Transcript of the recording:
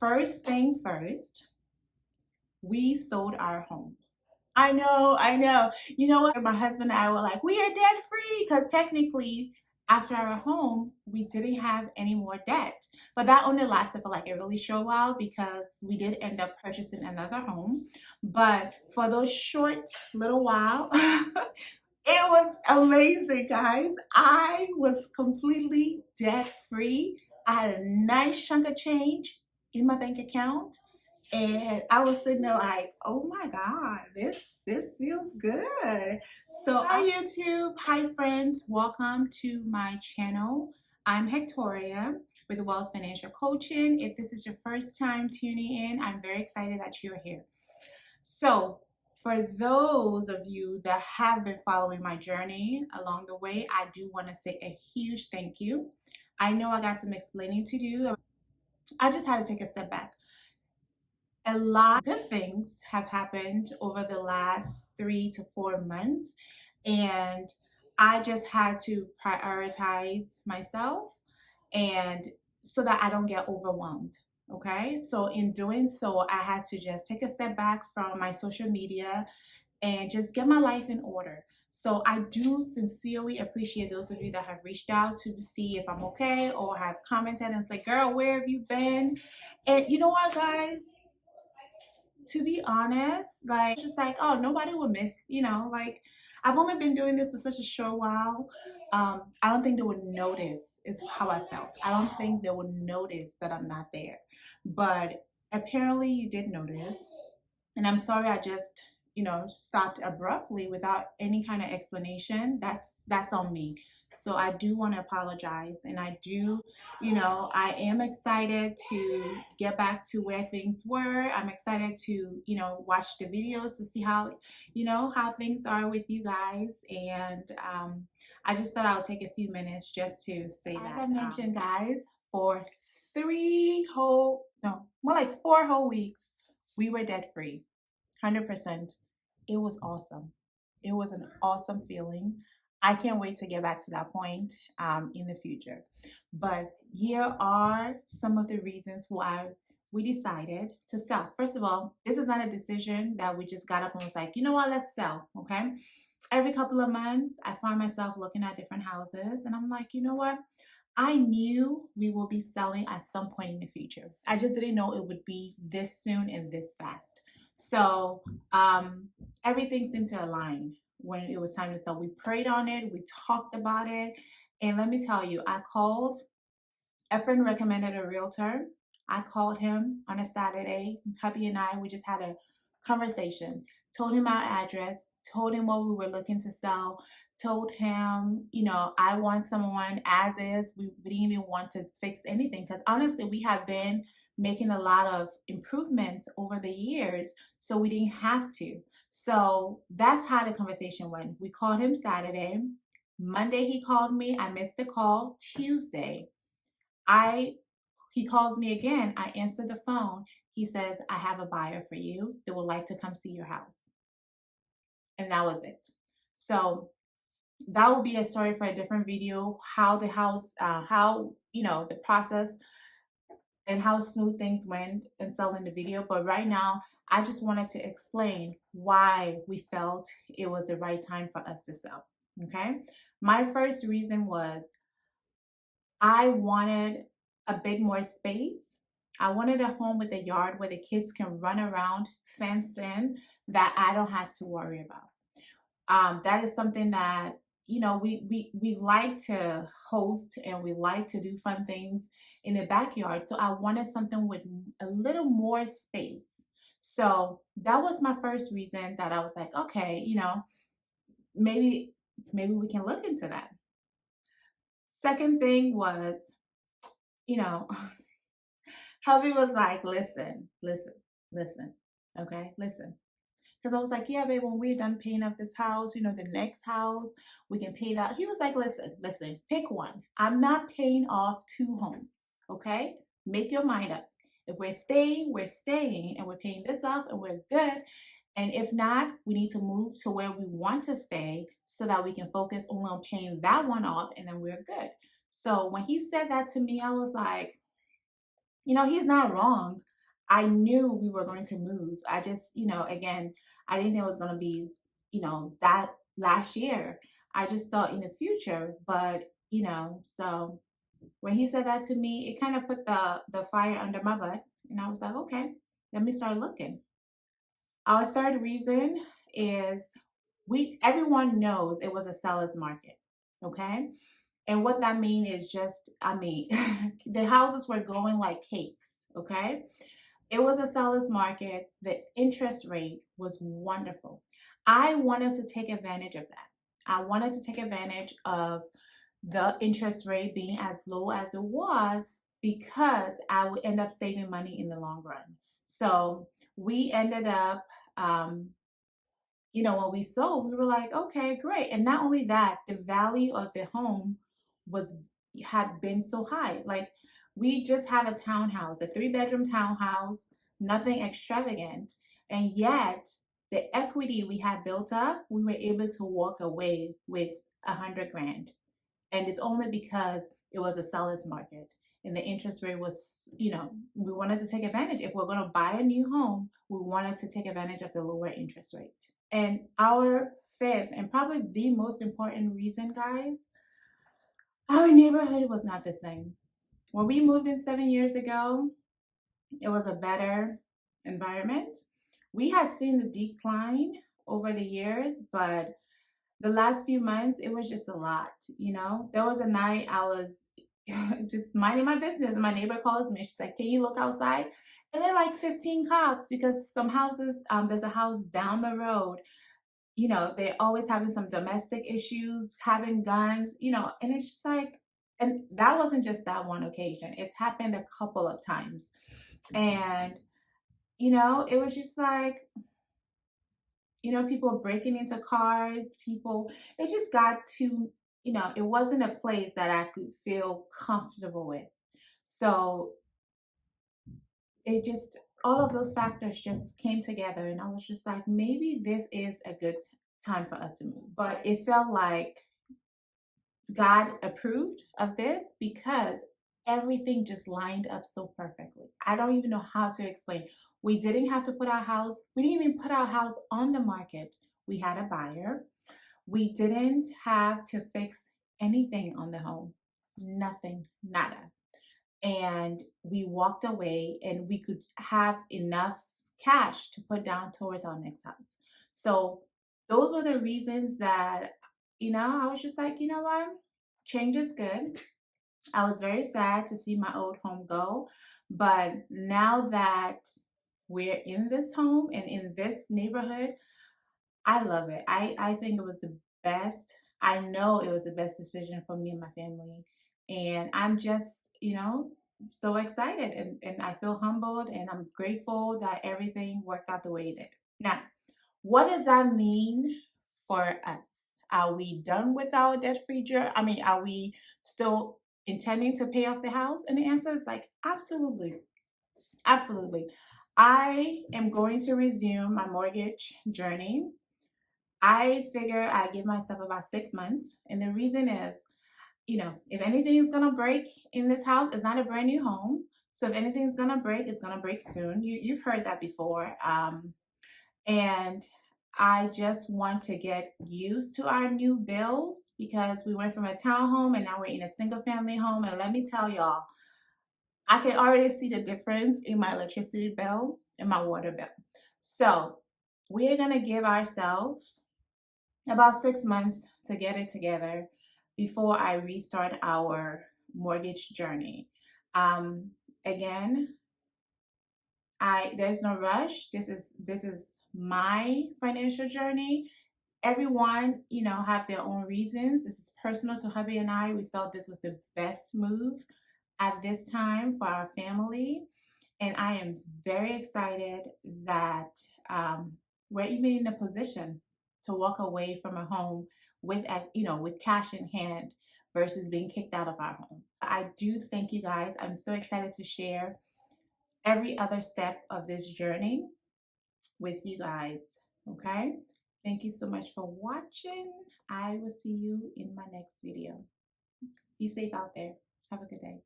First thing first, we sold our home. I know. You know what? My husband and I were like, we are debt free because technically, after our home, we didn't have any more debt. But that only lasted for like a really short while because we did end up purchasing another home. But for those short little while, it was amazing, guys. I was completely debt free. I had a nice chunk of change in my bank account. And I was sitting there like, oh my God, this feels good. So hi YouTube, hi friends, welcome to my channel. I'm Victoria with Wells Financial Coaching. If this is your first time tuning in, I'm very excited that you're here. So for those of you that have been following my journey along the way, I do want to say a huge thank you. I know I got some explaining to do. I just had to take a step back. A lot of good things have happened over the last 3 to 4 months, and I just had to prioritize myself and so that I don't get overwhelmed. Okay, so in doing so, I had to just take a step back from my social media and just get my life in order. So I do sincerely appreciate those of you that have reached out to see if I'm okay or have commented and say, girl, where have you been? And you know what, guys? To be honest, like just like, oh, nobody will miss, like I've only been doing this for such a short while. I don't think they would notice is how I felt. I don't think they would notice that I'm not there. But apparently you did notice. And I'm sorry I just, stopped abruptly without any kind of explanation. That's on me. So I do want to apologize, and I do, I am excited to get back to where things were. I'm excited to, watch the videos to see how, how things are with you guys. And I just thought I would take a few minutes just to say that. As I mentioned, guys, for 4 whole weeks, we were debt free. 100%. It was awesome. It was an awesome feeling. I can't wait to get back to that point in the future. But here are some of the reasons why we decided to sell. First of all, this is not a decision that we just got up and was like, you know what, let's sell. Okay. Every couple of months, I find myself looking at different houses and I'm like, you know what? I knew we will be selling at some point in the future. I just didn't know it would be this soon and this fast. So everything seemed to align when it was time to sell. We prayed on it, we talked about it, and let me tell you, I called. A friend recommended a realtor. I called him on a Saturday. Hubby and I, we just had a conversation. Told him our address. Told him what we were looking to sell. Told him, I want someone as is. We didn't even want to fix anything because honestly, we have been making a lot of improvements over the years, so we didn't have to. So that's how the conversation went. We called him Saturday. Monday, he called me. I missed the call. Tuesday, he calls me again. I answer the phone. He says, I have a buyer for you. They would like to come see your house. And that was it. So that will be a story for a different video, how the house, the process and how smooth things went and selling the video. But right now, I just wanted to explain why we felt it was the right time for us to sell. Okay. My first reason was I wanted a bit more space. I wanted a home with a yard where the kids can run around fenced in that I don't have to worry about. That is something that we like to host and we like to do fun things in the backyard. So I wanted something with a little more space. So that was my first reason that I was like, okay, maybe we can look into that. Second thing was, you know, hubby was like, listen, okay, listen. Because I was like, yeah, babe, when we're done paying off this house, the next house, we can pay that. He was like, listen, pick one. I'm not paying off two homes, okay? Make your mind up. If we're staying, and we're paying this off and we're good. And if not, we need to move to where we want to stay so that we can focus only on paying that one off and then we're good. So when he said that to me, I was like, he's not wrong. I knew we were going to move. I just, again, I didn't think it was going to be, that last year. I just thought in the future, but, so when he said that to me, it kind of put the fire under my butt, and I was like, okay, let me start looking. Our third reason is everyone knows it was a seller's market, okay? And what that means is just, the houses were going like cakes, okay? It was a seller's market. The interest rate was wonderful. I wanted to take advantage of that. I wanted to take advantage of the interest rate being as low as it was because I would end up saving money in the long run. So we ended up, um, when we sold, we were like, okay, great. And not only that, the value of the home was had been so high. Like we just had a townhouse, a 3-bedroom townhouse, nothing extravagant. And yet the equity we had built up, we were able to walk away with 100 grand. And it's only because it was a seller's market and the interest rate was, we wanted to take advantage. If we're going to buy a new home, we wanted to take advantage of the lower interest rate. And our fifth and probably the most important reason, guys, our neighborhood was not the same. When we moved in 7 years ago, it was a better environment. We had seen the decline over the years, but the last few months, it was just a lot. There was a night I was just minding my business, and my neighbor calls me. She's like, "Can you look outside?" And they're like 15 cops because some houses, there's a house down the road. They're always having some domestic issues, having guns. And it's just like, and that wasn't just that one occasion. It's happened a couple of times, and it was just like, people breaking into cars, it just got to, it wasn't a place that I could feel comfortable with. So it just, all of those factors just came together. And I was just like, maybe this is a good time for us to move. But it felt like God approved of this because everything just lined up so perfectly. I don't even know how to explain. We didn't have to put our house, we didn't even put our house on the market. We had a buyer. We didn't have to fix anything on the home, nothing, nada. And we walked away and we could have enough cash to put down towards our next house. So those were the reasons that, I was just like, you know what? Change is good. I was very sad to see my old home go. But now that we're in this home and in this neighborhood, I love it. I think it was the best. I know it was the best decision for me and my family. And I'm just, so excited and I feel humbled and I'm grateful that everything worked out the way it did. Now, what does that mean for us? Are we done with our debt-free journey? Are we still intending to pay off the house? And the answer is like, absolutely. Absolutely. I am going to resume my mortgage journey. I figure I give myself about 6 months. And the reason is, if anything is going to break in this house, it's not a brand new home. So if anything's going to break, it's going to break soon. You've heard that before. And I just want to get used to our new bills because we went from a townhome and now we're in a single family home. And let me tell y'all, I can already see the difference in my electricity bill and my water bill. So we're going to give ourselves about 6 months to get it together before I restart our mortgage journey. Again, there's no rush. This is my financial journey. Everyone, have their own reasons. This is personal to hubby and I. We felt this was the best move at this time for our family. And I am very excited that we're even in a position to walk away from a home with cash in hand versus being kicked out of our home. I do thank you guys. I'm so excited to share every other step of this journey with you guys. Okay? Thank you so much for watching. I will see you in my next video. Be safe out there. Have a good day.